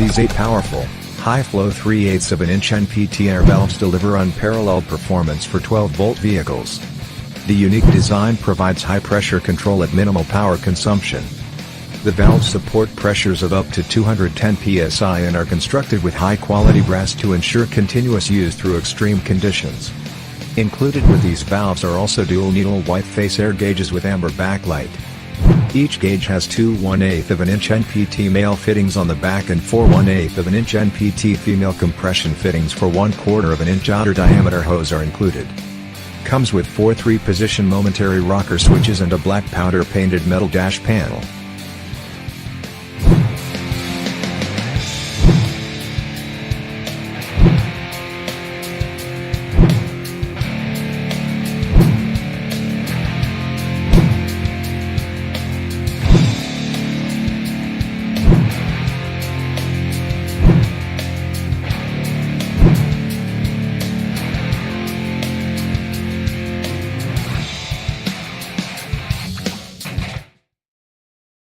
These 8 powerful, high-flow 3/8 of an inch NPT air valves deliver unparalleled performance for 12-volt vehicles. The unique design provides high-pressure control at minimal power consumption. The valves support pressures of up to 210 psi and are constructed with high-quality brass to ensure continuous use through extreme conditions. Included with these valves are also dual-needle white-face air gauges with amber backlight. Each gauge has 2 1/8 of an inch NPT Male fittings on the back and 4 1/8 of an inch NPT Female compression fittings for 1/4 of an inch outer diameter hose are included. Comes with 4 3-position momentary rocker switches and a black powder-painted metal dash panel.